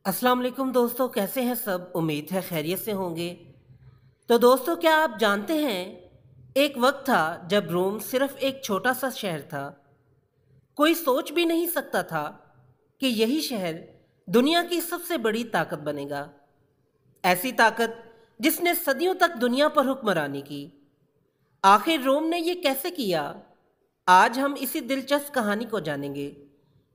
अस्सलाम वालेकुम दोस्तों, कैसे हैं सब। उम्मीद है खैरियत से होंगे। तो दोस्तों, क्या आप जानते हैं, एक वक्त था जब रोम सिर्फ एक छोटा सा शहर था। कोई सोच भी नहीं सकता था कि यही शहर दुनिया की सबसे बड़ी ताकत बनेगा। ऐसी ताकत जिसने सदियों तक दुनिया पर हुक्मरानी की। आखिर रोम ने ये कैसे किया? आज हम इसी दिलचस्प कहानी को जानेंगे।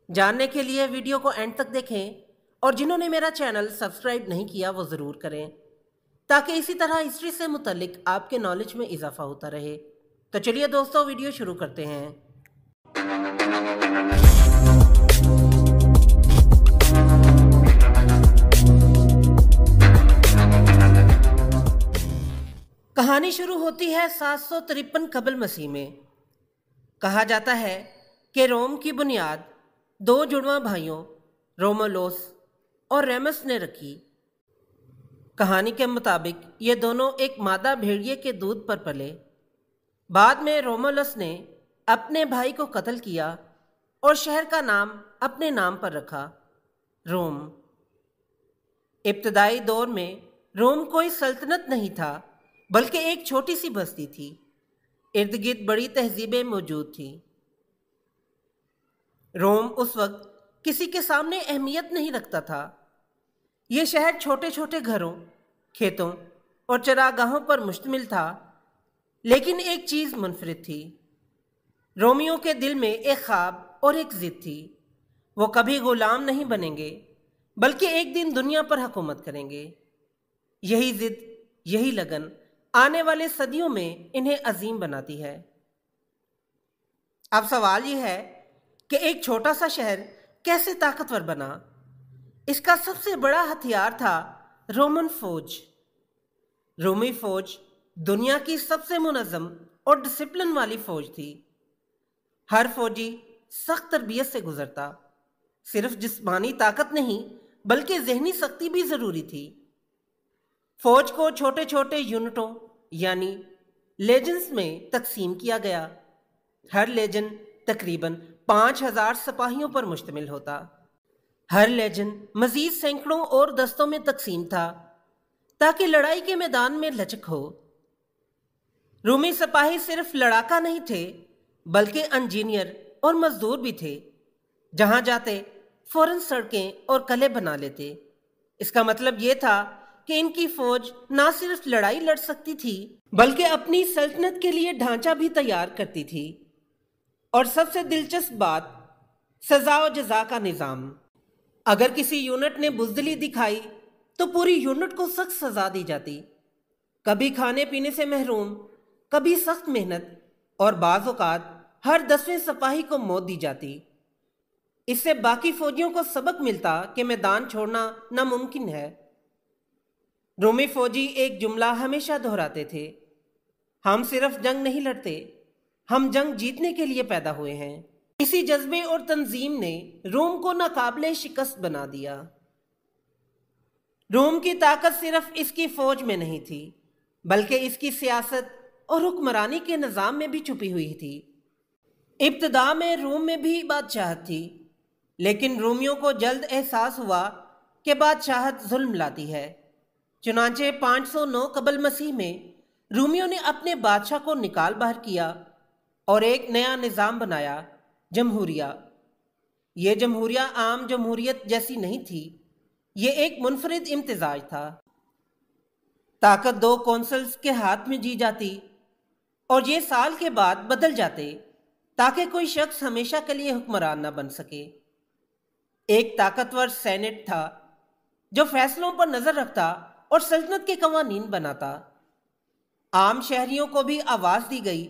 जानने के लिए वीडियो को एंड तक देखें और जिन्होंने मेरा चैनल सब्सक्राइब नहीं किया वो ज़रूर करें, ताकि इसी तरह हिस्ट्री से मुतल्लिक आपके नॉलेज में इजाफा होता रहे। तो चलिए दोस्तों, वीडियो शुरू करते हैं। कहानी शुरू होती है 753 कबल मसीह में। कहा जाता है कि रोम की बुनियाद दो जुड़वा भाइयों रोमोलोस और रेमस ने रखी। कहानी के मुताबिक ये दोनों एक मादा भेड़िए के दूध पर पले। बाद में रोमोलस ने अपने भाई को कत्ल किया और शहर का नाम अपने नाम पर रखा, रोम। इब्तदाई दौर में रोम कोई सल्तनत नहीं था, बल्कि एक छोटी सी बस्ती थी। इर्द गिर्द बड़ी तहजीबें मौजूद थीं। रोम उस वक्त किसी के सामने अहमियत नहीं रखता था। यह शहर छोटे छोटे घरों, खेतों और चरागाहों पर मुश्तमिल था, लेकिन एक चीज़ मुनफरिद थी। रोमियों के दिल में एक ख्वाब और एक जिद थी। वो कभी गुलाम नहीं बनेंगे, बल्कि एक दिन दुनिया पर हुकूमत करेंगे। यही जिद, यही लगन आने वाले सदियों में इन्हें अजीम बनाती है। अब सवाल यह है कि एक छोटा सा शहर कैसे ताकतवर बना। इसका सबसे बड़ा हथियार था रोमन फौज। रोमी फौज दुनिया की सबसे मुनज़्ज़म और डिसिप्लिन वाली फौज थी। हर फौजी सख्त तरबियत से गुजरता। सिर्फ जिस्मानी ताकत नहीं, बल्कि जहनी सख्ती भी जरूरी थी। फौज को छोटे छोटे यूनिटों यानी लेजेंड्स में तकसीम किया गया। हर लेजेंड तकरीबन 5000 सिपाहियों पर मुश्तमिल होता। हर लेजेंड मजीद सैकड़ों और दस्तों में तकसीम था, ताकि लड़ाई के मैदान में लचक हो। रूमी सिपाही सिर्फ लड़ाका नहीं थे, बल्कि इंजीनियर और मजदूर भी थे। जहां जाते फौरन सड़कें और कले बना लेते। इसका मतलब यह था कि इनकी फौज ना सिर्फ लड़ाई लड़ सकती थी, बल्कि अपनी सल्तनत के लिए ढांचा भी तैयार करती थी। और सबसे दिलचस्प बात, सजा और जजा का निज़ाम। अगर किसी यूनिट ने बुज़दिली दिखाई तो पूरी यूनिट को सख्त सजा दी जाती। कभी खाने पीने से महरूम, कभी सख्त मेहनत, और बाज़ औक़ात हर 10वें सिपाही को मौत दी जाती। इससे बाकी फौजियों को सबक मिलता कि मैदान छोड़ना नामुमकिन है। रोमी फौजी एक जुमला हमेशा दोहराते थे, हम सिर्फ जंग नहीं लड़ते, हम जंग जीतने के लिए पैदा हुए हैं। इसी जज्बे और तंजीम ने रोम को नाकाबिले शिकस्त बना दिया। रोम की ताकत सिर्फ इसकी फौज में नहीं थी, बल्कि इसकी सियासत और हुक्मरानी के निज़ाम में भी छुपी हुई थी। इब्तिदा में रोम में भी बादशाहत थी, लेकिन रोमियों को जल्द एहसास हुआ कि बादशाहत जुल्म लाती है। चुनांचे 509 कबल मसीह में रोमियों ने अपने बादशाह को निकाल बाहर किया और एक नया निज़ाम बनाया, जमहूरिया। ये जमहूरिया आम जमहूरियत जैसी नहीं थी, ये एक मुनफरिद इम्तिजाज था। ताकत दो कौंसल्स के हाथ में जी जाती और ये साल के बाद बदल जाते, ताकि कोई शख्स हमेशा के लिए हुक्मरान न बन सके। एक ताकतवर सेनेट था जो फैसलों पर नजर रखता और सल्तनत के कवानीन बनाता। आम शहरियों को भी आवाज दी गई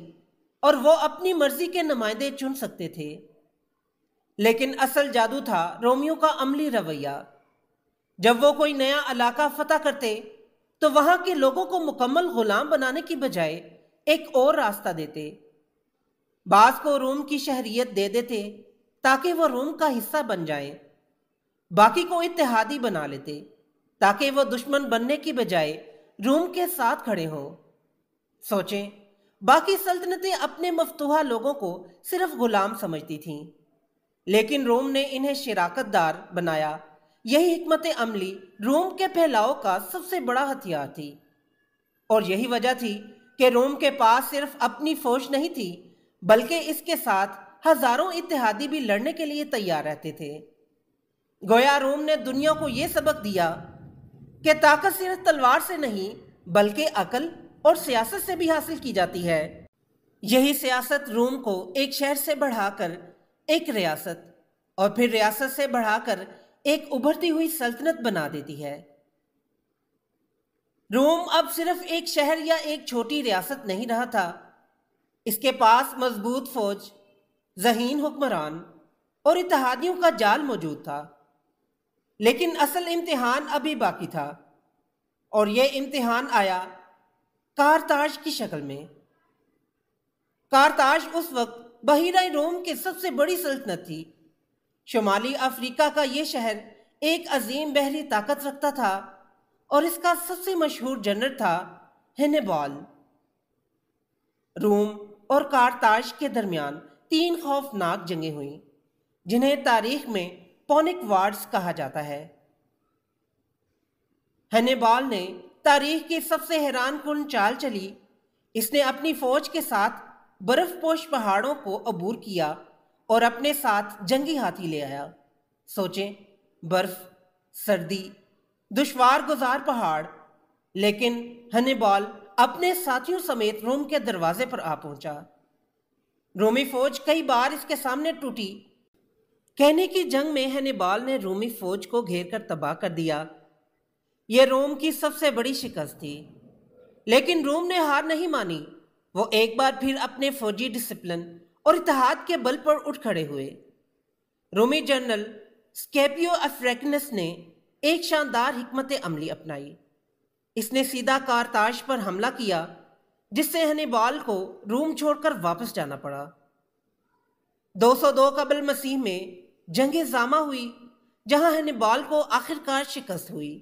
और वो अपनी मर्जी के नुमाइंदे चुन सकते थे। लेकिन असल जादू था रोमियों का अमली रवैया। जब वो कोई नया इलाका फतह करते तो वहां के लोगों को मुकम्मल गुलाम बनाने की बजाय एक और रास्ता देते। बास को रोम की शहरियत दे देते ताकि वो रोम का हिस्सा बन जाए। बाकी को इत्तेहादी बना लेते ताकि वो दुश्मन बनने की बजाय रोम के साथ खड़े हों। सोचें, बाकी सल्तनतें अपने मफ्तूहा लोगों को सिर्फ गुलाम समझती थीं, लेकिन रोम ने इन्हें शिराकतदार बनाया, यही हिकमत अमली रोम के फैलाव का सबसे बड़ा हथियार थी, और यही वजह थी कि रोम के पास सिर्फ अपनी फौज नहीं थी, बल्कि इसके साथ हजारों इत्तेहादी भी लड़ने के लिए तैयार रहते थे। गोया रोम ने दुनिया को यह सबक दिया कि ताकत सिर्फ तलवार से नहीं, बल्कि अकल और सियासत से भी हासिल की जाती है। यही सियासत रोम को एक शहर से बढ़ाकर एक रियासत, और फिर रियासत से बढ़ाकर एक उभरती हुई सल्तनत बना देती है। रोम अब सिर्फ एक शहर या एक छोटी रियासत नहीं रहा था। इसके पास मजबूत फौज, ज़हीन हुक्मरान और इत्तेहादियों का जाल मौजूद था। लेकिन असल इम्तिहान अभी बाकी था, और यह इम्तिहान आया कारताज की शक्ल में। कारताज उस वक्त बहीरा रोम की सबसे बड़ी सल्तनत थी। शुमाली अफ्रीका का यह शहर एक अजीम बहरी ताकत रखता था, और इसका सबसे मशहूर जनरल था हैनिबाल। रोम और कारताज के दरमियान 3 खौफनाक जंगें हुईं, जिन्हें तारीख में पॉनिक वार्स कहा जाता है। हैनिबाल ने तारीख की सबसे हैरानकुन चाल चली। इसने अपनी फौज के साथ बर्फपोश पहाड़ों को अबूर किया और अपने साथ जंगी हाथी ले आया। सोचें, बर्फ, सर्दी, दुश्वार गुजार पहाड़, लेकिन हैनिबाल अपने साथियों समेत रोम के दरवाजे पर आ पहुंचा। रोमी फौज कई बार इसके सामने टूटी। कहने की जंग में हैनिबाल ने रोमी फौज को घेर कर तबाह कर दिया। यह रोम की सबसे बड़ी शिकस्त थी, लेकिन रोम ने हार नहीं मानी। वो एक बार फिर अपने फौजी डिसिप्लिन और इत्तेहाद के बल पर उठ खड़े हुए। रोमी जनरल स्कैपियो अफ्रीकनस ने एक शानदार हिकमत अमली अपनाई। इसने सीधा कारताज पर हमला किया, जिससे हैनिबाल को रोम छोड़कर वापस जाना पड़ा। 202 कबल मसीह में जंग जामा हुई, जहां हैनिबाल को आखिरकार शिकस्त हुई।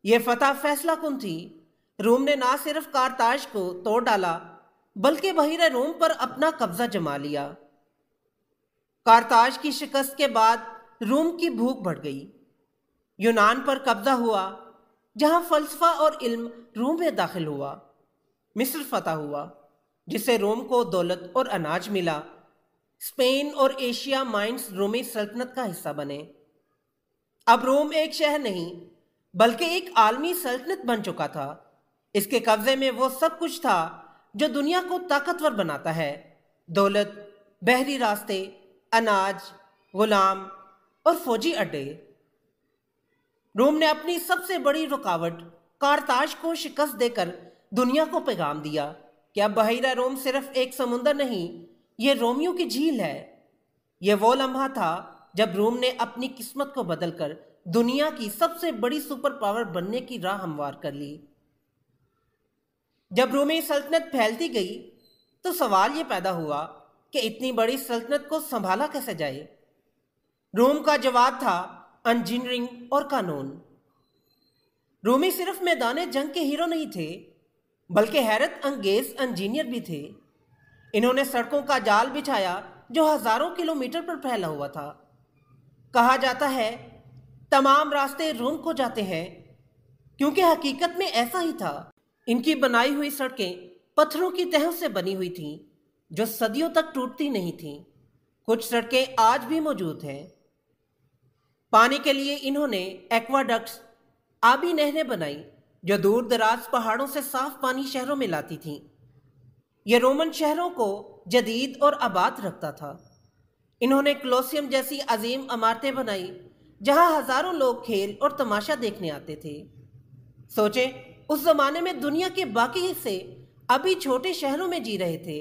यह फतह फैसला कुन थी। रोम ने ना सिर्फ कारताज को तोड़ डाला, बल्कि बहीरा रोम पर अपना कब्जा जमा लिया। कारताज की शिकस्त के बाद रोम की भूख बढ़ गई। यूनान पर कब्जा हुआ, जहां फलसफा और इल्म रोम में दाखिल हुआ। मिस्र फतह हुआ, जिससे रोम को दौलत और अनाज मिला। स्पेन और एशिया माइंस रोमी सल्तनत का हिस्सा बने। अब रोम एक शहर नहीं, बल्कि एक आलमी सल्तनत बन चुका था। इसके कब्जे में वो सब कुछ था जो दुनिया को ताकतवर बनाता है: दौलत, बहरी रास्ते, अनाज, गुलाम और फौजी अड्डे। रोम ने अपनी सबसे बड़ी रुकावट कारताज को शिकस्त देकर दुनिया को पैगाम दिया कि अब बहीरा रोम सिर्फ एक समुंदर नहीं, यह रोमियों की झील है। यह वो लम्हा था जब रोम ने अपनी किस्मत को बदलकर दुनिया की सबसे बड़ी सुपर पावर बनने की राह हमवार कर ली। जब रोमी सल्तनत फैलती गई, तो सवाल यह पैदा हुआ कि इतनी बड़ी सल्तनत को संभाला कैसे जाए। रोम का जवाब था इंजीनियरिंग और कानून। रोमी सिर्फ मैदान जंग के हीरो नहीं थे, बल्कि हैरत अंगेज इंजीनियर भी थे। इन्होंने सड़कों का जाल बिछाया जो हजारों किलोमीटर पर फैला हुआ था। कहा जाता है तमाम रास्ते रोम को जाते हैं, क्योंकि हकीकत में ऐसा ही था। इनकी बनाई हुई सड़कें पत्थरों की तहों से बनी हुई थीं, जो सदियों तक टूटती नहीं थीं। कुछ सड़कें आज भी मौजूद हैं। पानी के लिए इन्होंने एक्वाडक्ट्स, आबी नहरें बनाई, जो दूर दराज पहाड़ों से साफ पानी शहरों में लाती थीं। यह रोमन शहरों को जदीद और आबाद रखता था। इन्होंने कोलोसियम जैसी अजीम इमारतें बनाई, जहां हजारों लोग खेल और तमाशा देखने आते थे। सोचें, उस जमाने में दुनिया के बाकी हिस्से अभी छोटे शहरों में जी रहे थे,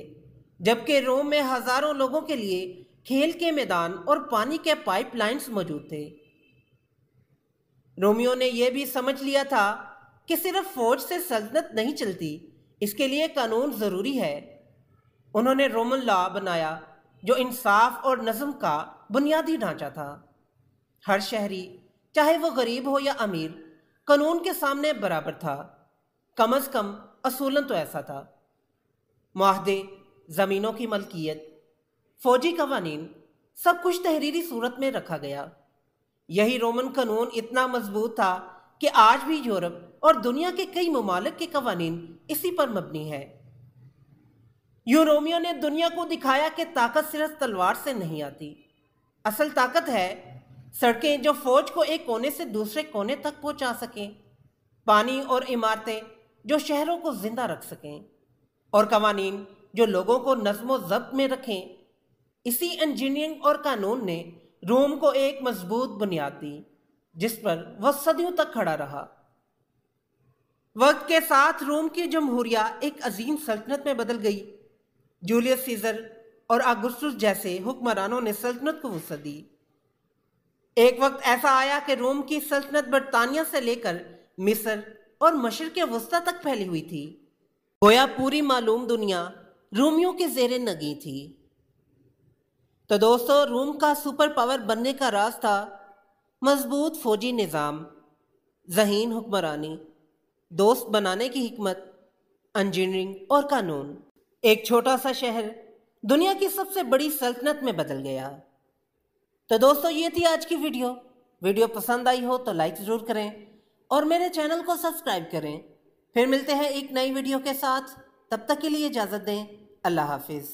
जबकि रोम में हजारों लोगों के लिए खेल के मैदान और पानी के पाइपलाइंस मौजूद थे। रोमियों ने यह भी समझ लिया था कि सिर्फ फौज से सल्तनत नहीं चलती, इसके लिए कानून जरूरी है। उन्होंने रोमन लॉ बनाया, जो इंसाफ और नज़म का बुनियादी ढांचा था। हर शहरी, चाहे वो गरीब हो या अमीर, कानून के सामने बराबर था। कम अज कम असूलन तो ऐसा था। मुआहदे, जमीनों की मलकियत, फौजी कवानीन, सब कुछ तहरीरी सूरत में रखा गया। यही रोमन कानून इतना मजबूत था कि आज भी यूरोप और दुनिया के कई ममालिक के कवानीन इसी पर मबनी है। यूरोमियों ने दुनिया को दिखाया कि ताकत सिर्फ तलवार से नहीं आती, असल ताकत है सड़कें जो फौज को एक कोने से दूसरे कोने तक पहुंचा सकें, पानी और इमारतें जो शहरों को जिंदा रख सकें, और कवानीन जो लोगों को नज़्म ज़ब्त में रखें। इसी इंजीनियरिंग और कानून ने रोम को एक मजबूत बुनियाद दी जिस पर वह सदियों तक खड़ा रहा। वक्त के साथ रोम की जमहूरिया एक अजीम सल्तनत में बदल गई। जूलियस सीजर और अगुस्तुस जैसे हुक्मरानों ने सल्तनत को वुसअत दी। एक वक्त ऐसा आया कि रोम की सल्तनत बरतानिया से लेकर मिस्र और मशरिक़ वस्ता तक फैली हुई थी। गोया पूरी मालूम दुनिया रोमियों के ज़ेरे नगी थी। तो दोस्तों, रोम का सुपर पावर बनने का राज था मजबूत फौजी निज़ाम, ज़हीन हुक्मरानी, दोस्त बनाने की हिकमत, इंजीनियरिंग और कानून। एक छोटा सा शहर दुनिया की सबसे बड़ी सल्तनत में बदल गया। तो दोस्तों, ये थी आज की वीडियो पसंद आई हो तो लाइक ज़रूर करें और मेरे चैनल को सब्सक्राइब करें। फिर मिलते हैं एक नई वीडियो के साथ, तब तक के लिए इजाज़त दें। अल्लाह हाफिज़।